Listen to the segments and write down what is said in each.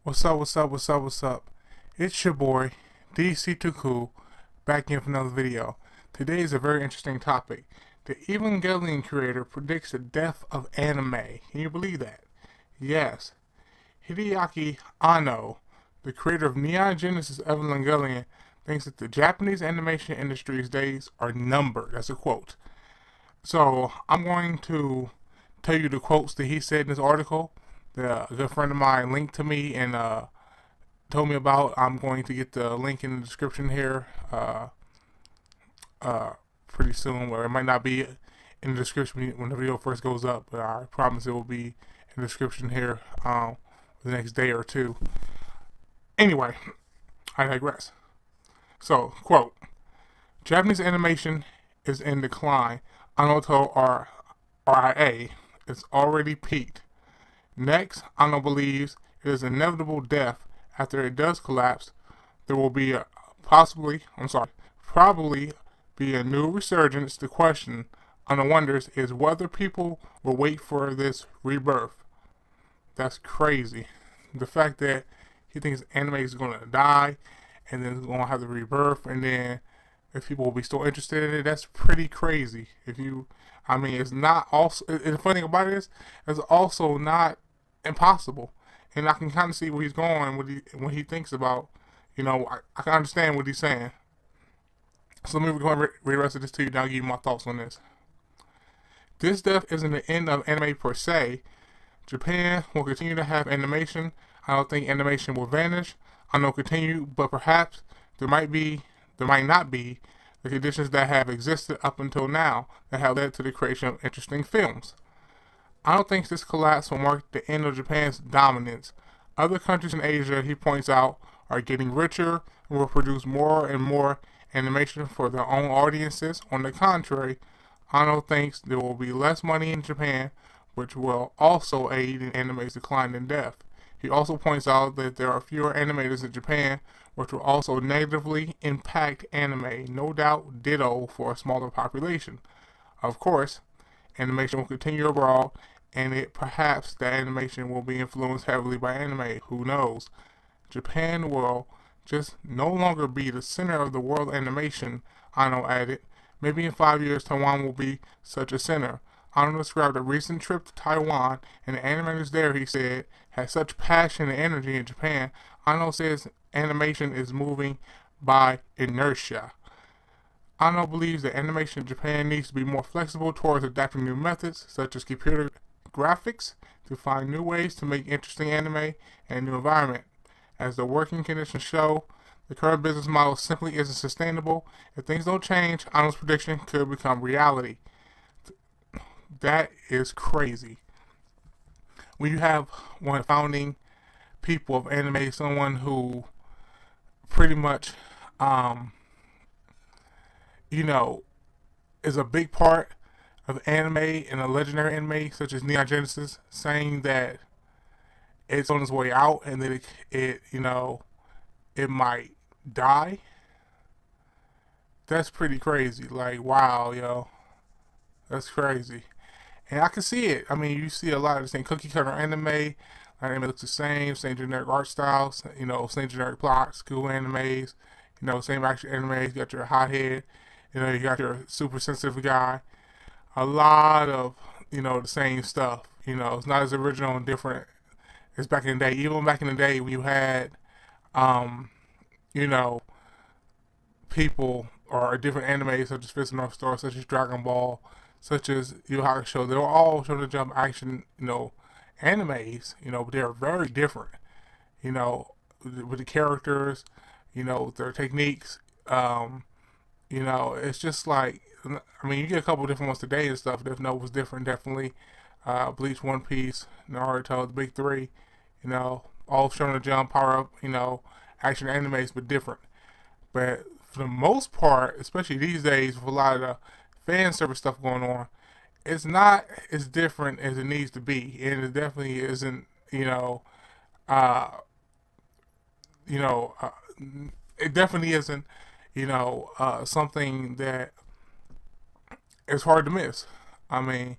What's up, what's up, what's up, what's up? It's your boy, DCTWOCOOL, back in for another video. Today is a very interesting topic. The Evangelion creator predicts the death of anime. Can you believe that? Yes. Hideaki Anno, the creator of Neon Genesis Evangelion, thinks that the Japanese animation industry's days are numbered. That's a quote. So, I'm going to tell you the quotes that he said in this article. A good friend of mine linked to me and told me about. I'm going to get the link in the description here pretty soon, where it might not be in the description when the video first goes up, but I promise it will be in the description here the next day or two. Anyway, I digress. So, quote, Japanese animation is in decline. Anoto RIA is already peaked. Next, Anno believes it is inevitable death. After it does collapse, there will be probably be a new resurgence. The question Anno wonders is whether people will wait for this rebirth. That's crazy. The fact that he thinks anime is going to die and then it's going to have the rebirth, and then if people will be still interested in it, that's pretty crazy. It's not also, and the funny thing about it is, it's also not impossible. And I can kind of see where he's going when he thinks about, I can understand what he's saying. So let me go and read the rest of this to you, and I'll give you my thoughts on this. This death isn't the end of anime per se. Japan will continue to have animation. I don't think animation will vanish. I know continue, but perhaps there might not be the conditions that have existed up until now that have led to the creation of interesting films. I don't think this collapse will mark the end of Japan's dominance. Other countries in Asia, he points out, are getting richer and will produce more and more animation for their own audiences. On the contrary, Anno thinks there will be less money in Japan, which will also aid in anime's decline and death. He also points out that there are fewer animators in Japan, which will also negatively impact anime. No doubt, ditto for a smaller population. Of course, animation will continue abroad, and perhaps that animation will be influenced heavily by anime. Who knows? Japan will just no longer be the center of the world animation, Anno added. Maybe in 5 years, Taiwan will be such a center. Anno described a recent trip to Taiwan, and the animators there, he said, had such passion and energy in Japan. Anno says animation is moving by inertia. Anno believes that animation in Japan needs to be more flexible towards adapting new methods, such as computer graphics, to find new ways to make interesting anime and a new environment. As the working conditions show, the current business model simply isn't sustainable. If things don't change, Anno's prediction could become reality. That is crazy. When you have one of the founding people of anime, someone who pretty much, is a big part of anime and a legendary anime such as Neon Genesis, saying that it's on its way out and that it might die. That's pretty crazy. Like, wow, yo, that's crazy. And I can see it. I mean, you see a lot of the same cookie cutter anime. Anime looks the same generic art styles, same generic plots, cool animes, same action animes. You got your hothead, you got your super sensitive guy. A lot of, the same stuff. It's not as original and different as back in the day. Even back in the day when you had, people or different animes such as Fist of North Star, such as Dragon Ball, such as Yu Yu Hakusho. They were all Shonen Jump action, animes, but they're very different, with the characters, with their techniques. It's just like, you get a couple different ones today and stuff. Death Note was different, definitely. Bleach, One Piece, Naruto, the big three, all Shonen Jump, Power Up, action animes, but different. But for the most part, especially these days, with a lot of the fan service stuff going on, it's not as different as it needs to be, and it definitely isn't. It definitely isn't. Something that is hard to miss. I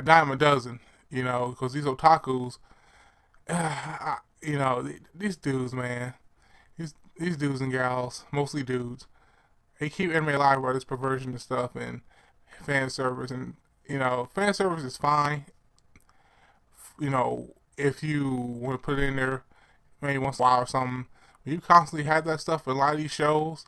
dime a dozen. Because these otakus, you know, these dudes, man, these dudes and gals, mostly dudes, they keep anime alive about this perversion and stuff and fan service, and you know, fan service is fine. You know, if you want to put it in there maybe once in a while or something, when you constantly have that stuff in a lot of these shows,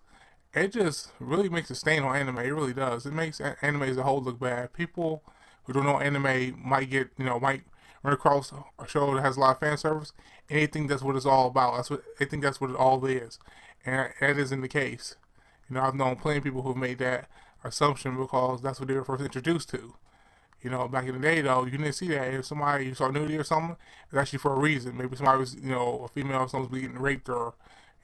it just really makes a stain on anime. It really does. It makes anime as a whole look bad. People who don't know anime might get, you know, might run across a show that has a lot of fan service, and they think that's what it's all about. That's what they think. That's what it all is, and that isn't the case. You know, I've known plenty of people who've made that assumption because that's what they were first introduced to. You know, back in the day, though, you didn't see that. If somebody you saw nudity or something, it's actually for a reason. Maybe somebody was, you know, a female, someone's getting raped, or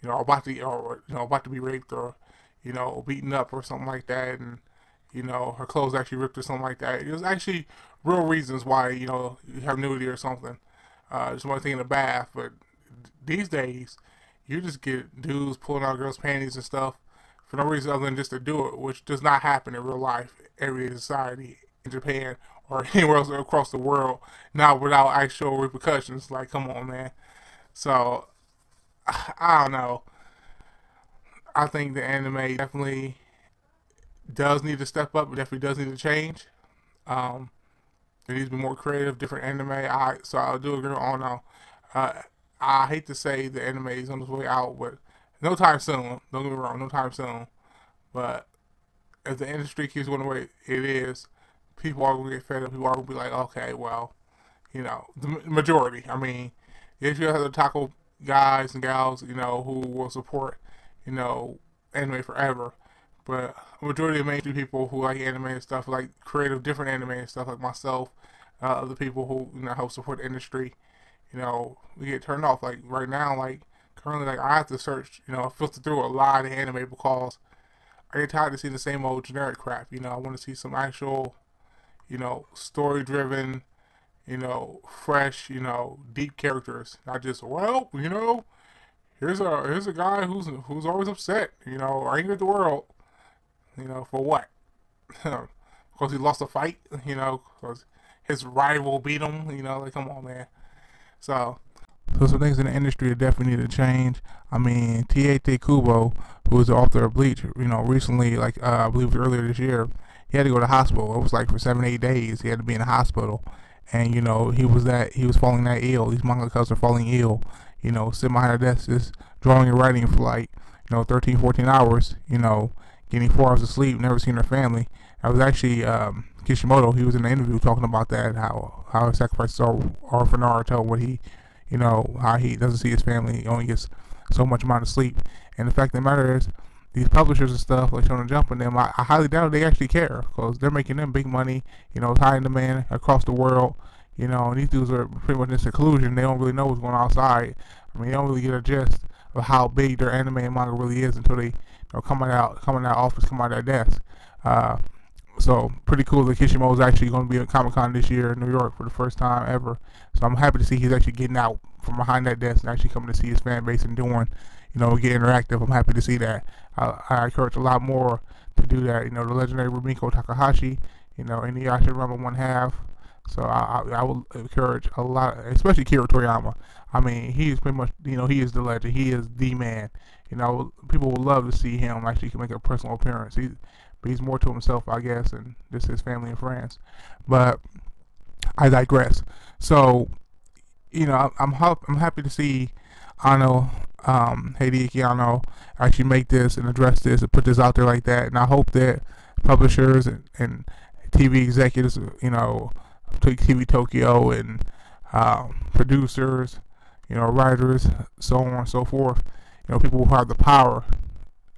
you know, about to be raped, or you know, beaten up or something like that, and you know, her clothes actually ripped or something like that. It was actually real reasons why, you know, you have nudity or something. Just one thing in the bath, but these days, you just get dudes pulling out girls' panties and stuff for no reason other than just to do it, which does not happen in real life, everyday society in Japan or anywhere else across the world, not without actual repercussions. Like, come on, man. So, I don't know. I think the anime definitely does need to step up. It definitely does need to change. Um, it needs to be more creative, different anime. So I do agree on now. I hate to say the anime is on its way out, but no time soon. Don't get me wrong, no time soon. But if the industry keeps going the way it is, people are going to get fed up. People are going to be like, okay, well, you know, the majority. I mean, yes, you have the taco guys and gals, you know, who will support, you know, anime forever. But a majority of mainstream people who like anime and stuff, like creative, different anime and stuff, like myself, other people who, you know, help support the industry, you know, we get turned off. Like right now, like currently, like I have to search, you know, filter through a lot of anime because I get tired of seeing the same old generic crap. You know, I want to see some actual, you know, story-driven, you know, fresh, you know, deep characters, not just, well, you know, here's a guy who's always upset, you know, angry at the world, you know, for what? Because he lost a fight, you know, because his rival beat him, you know, like, come on, man. So, some things in the industry that definitely need to change. I mean, T.A.T. Kubo, who was the author of Bleach, you know, recently, like, I believe earlier this year, he had to go to the hospital. It was like for 7, 8 days, he had to be in the hospital. And, you know, he was falling that ill. These mangakas are falling ill, you know, sitting behind a desk just drawing and writing for like, you know, 13, 14 hours, you know, getting 4 hours of sleep, never seeing her family. I was actually, Kishimoto, he was in the interview talking about that, how his sacrifices are for Naruto, what he, you know, how he doesn't see his family, he only gets so much amount of sleep. And the fact of the matter is, these publishers and stuff, like Shonen Jump and them, I highly doubt they actually care, because they're making them big money, you know, it's high in demand across the world, you know, and these dudes are pretty much in seclusion. They don't really know what's going on outside. I mean, they don't really get a gist of how big their anime and manga really is until they, you know, come out of office, come out of their desk. So pretty cool that Kishimoto's actually going to be at Comic-Con this year in New York for the first time ever. So I'm happy to see he's actually getting out from behind that desk and actually coming to see his fan base and doing, you know, get interactive. I'm happy to see that. I encourage a lot more to do that. You know, the legendary Rumiko Takahashi, you know, Inuyasha Rumble 1/2. So I will encourage a lot, especially Kira Toriyama. I mean, he is pretty much, you know, he is the legend. He is the man. You know, people would love to see him actually make a personal appearance. But he's more to himself, I guess, and just his family and friends. But I digress. So, you know, I'm happy to see Ano, Hideaki Anno, actually make this and address this and put this out there like that. And I hope that publishers and TV executives, you know, TV Tokyo and producers, you know, writers, so on and so forth, you know, people who have the power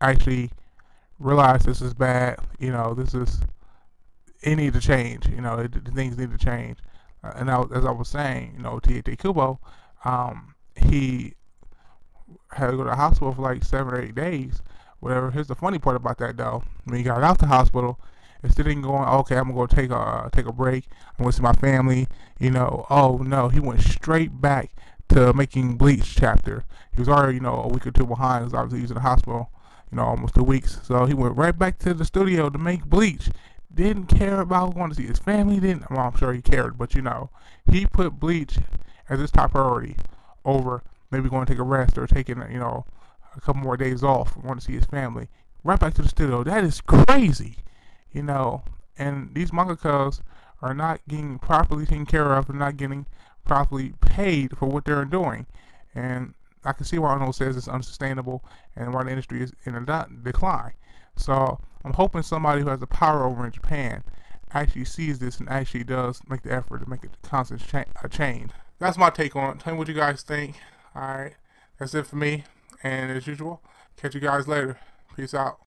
actually realize this is bad. You know, it need to change. You know, the things need to change. And as I was saying, you know, T.A.T. Kubo, he had to go to the hospital for like 7 or 8 days. Whatever. Here's the funny part about that, though. When he got out the hospital, instead of going, okay, I'm gonna go take a break, I'm gonna see my family. You know, oh no, he went straight back to making Bleach chapter. He was already, you know, a week or 2 behind. Because obviously he was in the hospital, you know, almost 2 weeks. So he went right back to the studio to make Bleach. Didn't care about going to see his family. Well, I'm sure he cared, but you know, he put Bleach as his top priority over maybe going to take a rest or taking, you know, a couple more days off, want to see his family, right back to the studio. That is crazy, you know. And these mangakas are not getting properly taken care of and not getting properly paid for what they're doing. And I can see why Ono says it's unsustainable and why the industry is in a decline. So I'm hoping somebody who has the power over in Japan actually sees this and actually does make the effort to make it a constant change. That's my take on it. Tell me what you guys think. Alright, that's it for me. And as usual, catch you guys later. Peace out.